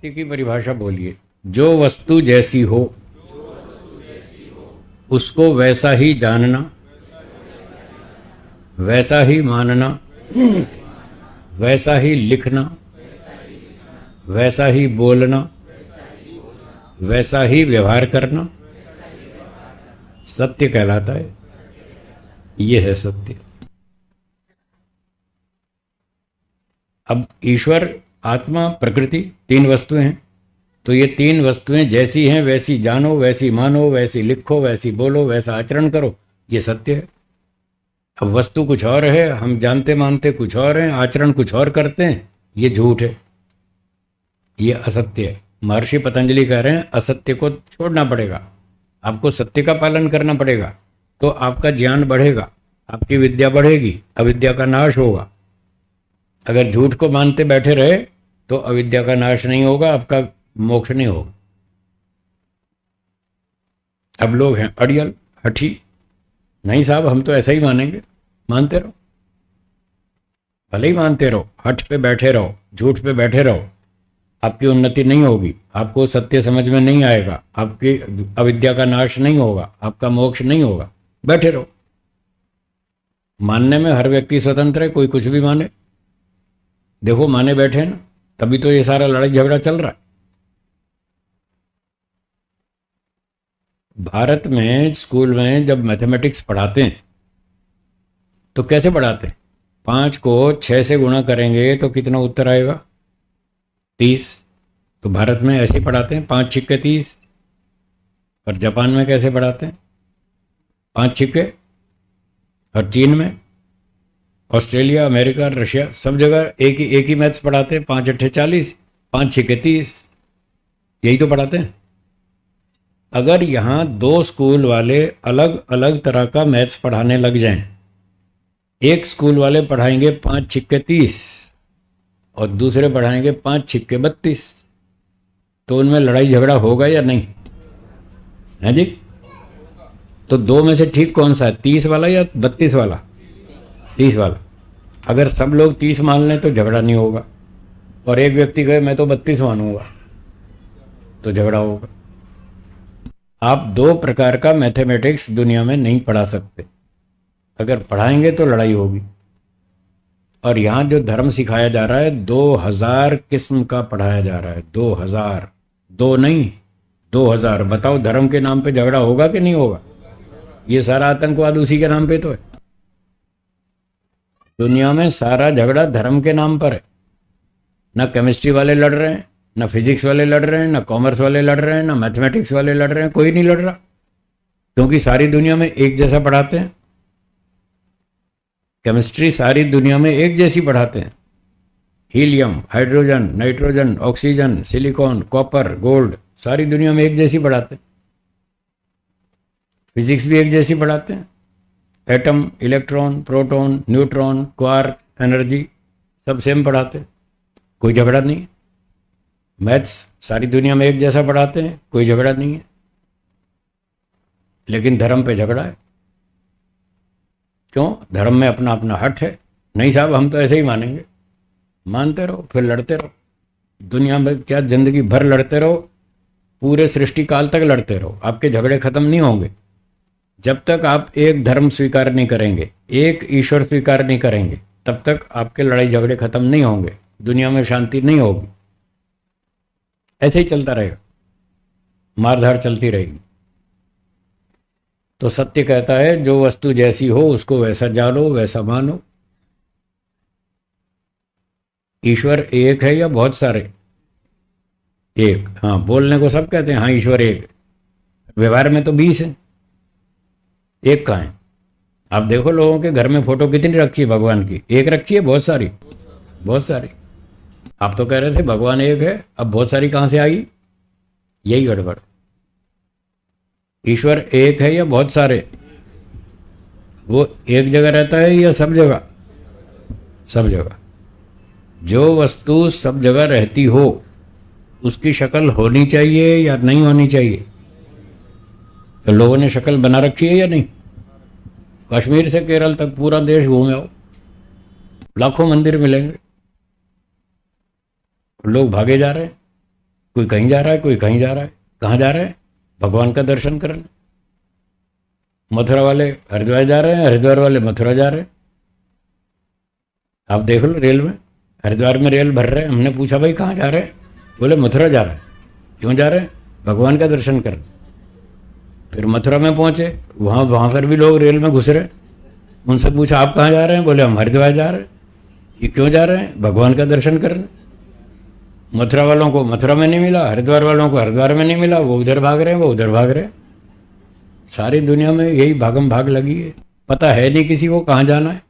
सत्य की परिभाषा बोलिए। जो वस्तु जैसी हो उसको वैसा ही जानना, वैसा ही मानना, वैसा ही लिखना, वैसा ही बोलना, वैसा ही व्यवहार करना सत्य कहलाता है। ये है सत्य। अब ईश्वर, आत्मा, प्रकृति, तीन वस्तुएं हैं। तो ये तीन वस्तुएं जैसी हैं वैसी जानो, वैसी मानो, वैसी लिखो, वैसी बोलो, वैसा आचरण करो, ये सत्य है। अब वस्तु कुछ और है, हम जानते मानते कुछ और हैं, आचरण कुछ और करते हैं, ये झूठ है, ये असत्य है। महर्षि पतंजलि कह रहे हैं असत्य को छोड़ना पड़ेगा, आपको सत्य का पालन करना पड़ेगा, तो आपका ज्ञान बढ़ेगा, आपकी विद्या बढ़ेगी, अविद्या का नाश होगा। अगर झूठ को मानते बैठे रहे तो अविद्या का नाश नहीं होगा, आपका मोक्ष नहीं होगा। अब लोग हैं अड़ियल, हठी, नहीं साहब हम तो ऐसा ही मानेंगे। मानते रहो, भले ही मानते रहो, हठ पे बैठे रहो, झूठ पे बैठे रहो, आपकी उन्नति नहीं होगी, आपको सत्य समझ में नहीं आएगा, आपकी अविद्या का नाश नहीं होगा, आपका मोक्ष नहीं होगा। बैठे रहो। मानने में हर व्यक्ति स्वतंत्र है, कोई कुछ भी माने। देखो माने बैठे ना, तभी तो ये सारा लड़ाई झगड़ा चल रहा है। भारत में स्कूल में जब मैथमेटिक्स पढ़ाते हैं तो कैसे पढ़ाते हैं? 5 को 6 से गुणा करेंगे तो कितना उत्तर आएगा? 30। तो भारत में ऐसे ही पढ़ाते हैं, 5 छिक्के 30। और जापान में कैसे पढ़ाते हैं? 5 छिक्के। और चीन में, ऑस्ट्रेलिया, अमेरिका, रशिया, सब जगह एक ही मैथ्स पढ़ाते हैं। 5 अट्ठे 40, 5 छिक्के 30, यही तो पढ़ाते हैं। अगर यहाँ 2 स्कूल वाले अलग अलग तरह का मैथ्स पढ़ाने लग जाएं, एक स्कूल वाले पढ़ाएंगे 5 छिक्के 30 और दूसरे पढ़ाएंगे 5 छिक्के 32, तो उनमें लड़ाई झगड़ा होगा या नहीं? है जी? तो 2 में से ठीक कौन सा है, 30 वाला या 32 वाला? 30 वाला। अगर सब लोग 30 मान लें तो झगड़ा नहीं होगा, और एक व्यक्ति कहे मैं तो 32 मानूंगा, तो झगड़ा होगा। आप 2 प्रकार का मैथमेटिक्स दुनिया में नहीं पढ़ा सकते, अगर पढ़ाएंगे तो लड़ाई होगी। और यहाँ जो धर्म सिखाया जा रहा है 2000 किस्म का पढ़ाया जा रहा है। 2000, 2 नहीं, 2000। बताओ धर्म के नाम पे झगड़ा होगा कि नहीं होगा? ये सारा आतंकवाद उसी के नाम पे तो है। दुनिया में सारा झगड़ा धर्म के नाम पर है। ना केमिस्ट्री वाले लड़ रहे हैं, ना फिजिक्स वाले लड़ रहे हैं, ना कॉमर्स वाले लड़ रहे हैं, ना मैथमेटिक्स वाले लड़ रहे हैं, कोई नहीं लड़ रहा, क्योंकि सारी दुनिया में एक जैसा पढ़ाते हैं। केमिस्ट्री सारी दुनिया में एक जैसी पढ़ाते हैं। Helium, hydrogen, nitrogen, oxygen, silicon, copper, gold, सारी दुनिया में एक जैसी पढ़ाते हैं। फिजिक्स भी एक जैसी पढ़ाते हैं। Atom, electron, proton, neutron, quark, energy, सब सेम पढ़ाते हैं, कोई झगड़ा नहीं है। मैथ्स सारी दुनिया में एक जैसा पढ़ाते हैं, कोई झगड़ा नहीं है। लेकिन धर्म पे झगड़ा है। क्यों? धर्म में अपना अपना हट है। नहीं साहब हम तो ऐसे ही मानेंगे। मानते रहो, फिर लड़ते रहो। दुनिया में क्या जिंदगी भर लड़ते रहो, पूरे सृष्टि काल तक लड़ते रहो, आपके झगड़े खत्म नहीं होंगे। जब तक आप एक धर्म स्वीकार नहीं करेंगे, एक ईश्वर स्वीकार नहीं करेंगे, तब तक आपके लड़ाई झगड़े खत्म नहीं होंगे, दुनिया में शांति नहीं होगी। ऐसे ही चलता रहेगा, मारधाड़ चलती रहेगी। तो सत्य कहता है जो वस्तु जैसी हो उसको वैसा जानो, वैसा मानो। ईश्वर एक है या बहुत सारे? एक। हाँ, बोलने को सब कहते हैं हाँ ईश्वर एक, व्यवहार में तो 20 है। एक कहाँ है? आप देखो लोगों के घर में फोटो कितनी रखी है भगवान की? एक रखी है? बहुत सारी, बहुत सारी। आप तो कह रहे थे भगवान एक है, अब बहुत सारी कहाँ से आई? यही गड़बड़। ईश्वर एक है या बहुत सारे? वो एक जगह रहता है या सब जगह? सब जगह। जो वस्तु सब जगह रहती हो उसकी शक्ल होनी चाहिए या नहीं होनी चाहिए? तो लोगों ने शक्ल बना रखी है या नहीं? कश्मीर से केरल तक पूरा देश घूमे हो, लाखों मंदिर मिलेंगे, लोग भागे जा रहे हैं। कोई कहीं जा रहा है, कोई कहीं जा रहा है। कहाँ जा रहे हैं? भगवान का दर्शन करने। मथुरा वाले हरिद्वार जा रहे हैं, हरिद्वार वाले मथुरा जा रहे हैं। आप देख लो रेल में, हरिद्वार में रेल भर रहे हैं। हमने पूछा भाई कहाँ जा रहे हैं? बोले मथुरा जा रहे हैं। क्यों जा रहे हैं? भगवान का दर्शन करने। फिर मथुरा में पहुंचे, वहाँ पर भी लोग रेल में घुस रहे। उनसे पूछा आप कहाँ जा रहे हैं? बोले हम हरिद्वार जा रहे हैं। ये क्यों जा रहे हैं? भगवान का दर्शन करने। मथुरा वालों को मथुरा में नहीं मिला, हरिद्वार वालों को हरिद्वार में नहीं मिला, वो उधर भाग रहे हैं, वो उधर भाग रहे हैं। सारी दुनिया में यही भागम भाग लगी है। पता है नहीं किसी को कहाँ जाना है,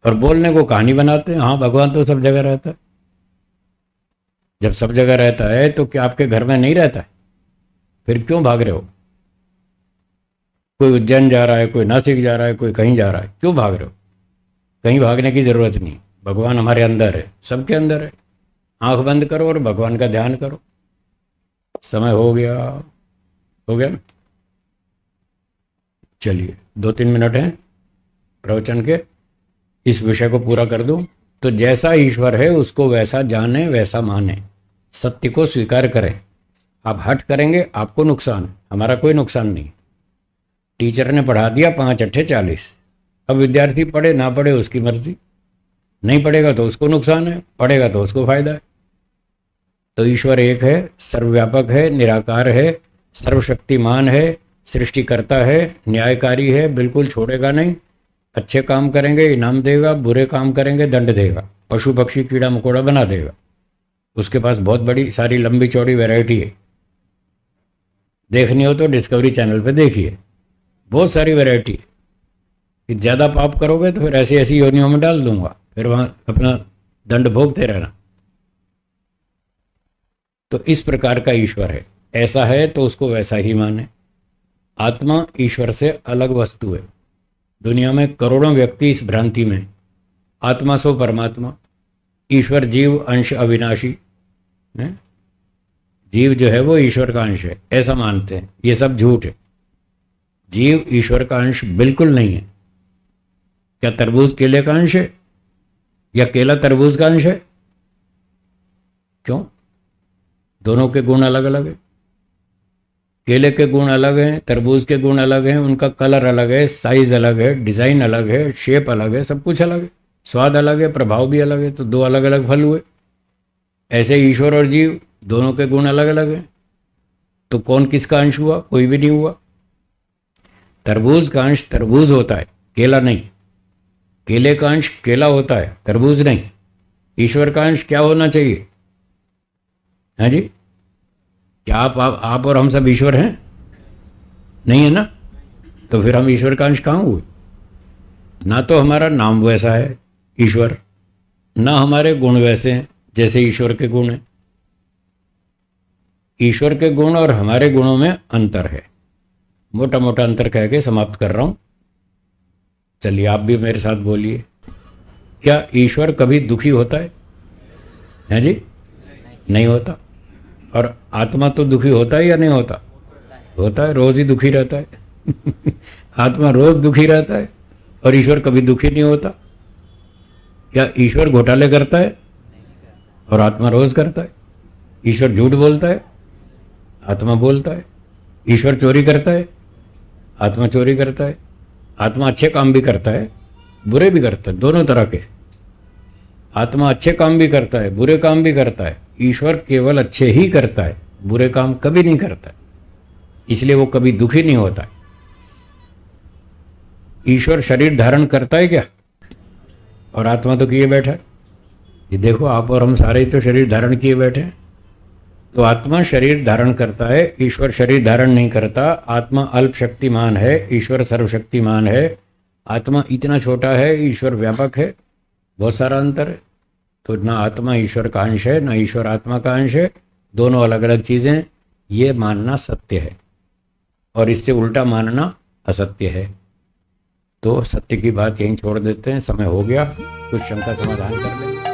और बोलने को कहानी बनाते हैं। हाँ भगवान तो सब जगह रहता है। जब सब जगह रहता है तो क्या आपके घर में नहीं रहता है? फिर क्यों भाग रहे हो? कोई उज्जैन जा रहा है, कोई नासिक जा रहा है, कोई कहीं जा रहा है, क्यों भाग रहे हो? कहीं भागने की जरूरत नहीं। भगवान हमारे अंदर है, सबके अंदर है। आंख बंद करो और भगवान का ध्यान करो। समय हो गया, हो गया ना? चलिए 2-3 मिनट हैं प्रवचन के, इस विषय को पूरा कर दूं। तो जैसा ईश्वर है उसको वैसा जाने, वैसा माने, सत्य को स्वीकार करें। आप हट करेंगे आपको नुकसान है, हमारा कोई नुकसान नहीं। टीचर ने पढ़ा दिया 5 अट्ठे 40। अब विद्यार्थी पढ़े ना पढ़े उसकी मर्जी। नहीं पढ़ेगा तो उसको नुकसान है, पढ़ेगा तो उसको फायदा है। तो ईश्वर एक है, सर्वव्यापक है, निराकार है, सर्वशक्तिमान है, सृष्टिकर्ता है, न्यायकारी है, बिल्कुल छोड़ेगा नहीं। अच्छे काम करेंगे इनाम देगा, बुरे काम करेंगे दंड देगा, पशु पक्षी कीड़ा मकोड़ा बना देगा। उसके पास बहुत बड़ी सारी लंबी चौड़ी वैरायटी है। देखनी हो तो डिस्कवरी चैनल पे देखिए, बहुत सारी वैरायटी है। कि ज़्यादा पाप करोगे तो फिर ऐसी ऐसी योनियों में डाल दूंगा, फिर वहाँ अपना दंड भोगते रहना। तो इस प्रकार का ईश्वर है। ऐसा है तो उसको वैसा ही माने। आत्मा ईश्वर से अलग वस्तु है। दुनिया में करोड़ों व्यक्ति इस भ्रांति में, आत्मा सो परमात्मा, ईश्वर जीव अंश अविनाशी है। जीव जो है वो ईश्वर का अंश है, ऐसा मानते हैं। ये सब झूठ है। जीव ईश्वर का अंश बिल्कुल नहीं है। क्या तरबूज केले का अंश है या केला तरबूज का अंश है? क्यों? दोनों के गुण अलग अलग है। केले के गुण अलग हैं, तरबूज के गुण अलग हैं, उनका कलर अलग है, साइज अलग है, डिज़ाइन अलग है, शेप अलग है, सब कुछ अलग है, स्वाद अलग है, प्रभाव भी अलग है। तो दो अलग अलग फल हुए। ऐसे ईश्वर और जीव दोनों के गुण अलग अलग हैं। तो कौन किसका अंश हुआ? कोई भी नहीं हुआ। तरबूज का अंश तरबूज होता है, केला नहीं। केले का अंश केला होता है, तरबूज नहीं। ईश्वर का अंश क्या होना चाहिए? हाँ जी, क्या आप और हम सब ईश्वर हैं? नहीं है ना? तो फिर हम ईश्वर का अंश कहाँ हुए? ना तो हमारा नाम वैसा है ईश्वर, ना हमारे गुण वैसे हैं जैसे ईश्वर के गुण हैं। ईश्वर के गुण और हमारे गुणों में अंतर है। मोटा मोटा अंतर कह के समाप्त कर रहा हूं। चलिए आप भी मेरे साथ बोलिए, क्या ईश्वर कभी दुखी होता है जी? नहीं होता। और आत्मा तो दुखी होता है या नहीं होता? होता है, रोज ही दुखी रहता है। आत्मा रोज दुखी रहता है और ईश्वर कभी दुखी नहीं होता। क्या ईश्वर घोटाले करता है और आत्मा रोज करता है? ईश्वर झूठ बोलता है, आत्मा बोलता है। ईश्वर चोरी करता है, आत्मा चोरी करता है। आत्मा अच्छे काम भी करता है, बुरे भी करता है, दोनों तरह के। आत्मा अच्छे काम भी करता है, बुरे काम भी करता है। ईश्वर केवल अच्छे ही करता है, बुरे काम कभी नहीं करता। इसलिए वो कभी दुखी नहीं होता है। ईश्वर शरीर धारण करता है क्या? और आत्मा तो किए बैठा है। ये देखो आप और हम सारे ही तो शरीर धारण किए बैठे हैं। तो आत्मा शरीर धारण करता है, ईश्वर शरीर धारण नहीं करता। आत्मा अल्प शक्तिमान है, ईश्वर सर्वशक्तिमान है। आत्मा इतना छोटा है, ईश्वर व्यापक है। बहुत सारा अंतर है। तो ना आत्मा ईश्वर का अंश है, ना ईश्वर आत्मा का अंश है। दोनों अलग अलग चीज़ें। ये मानना सत्य है और इससे उल्टा मानना असत्य है। तो सत्य की बात यहीं छोड़ देते हैं। समय हो गया, कुछ शंका समाधान कर लें।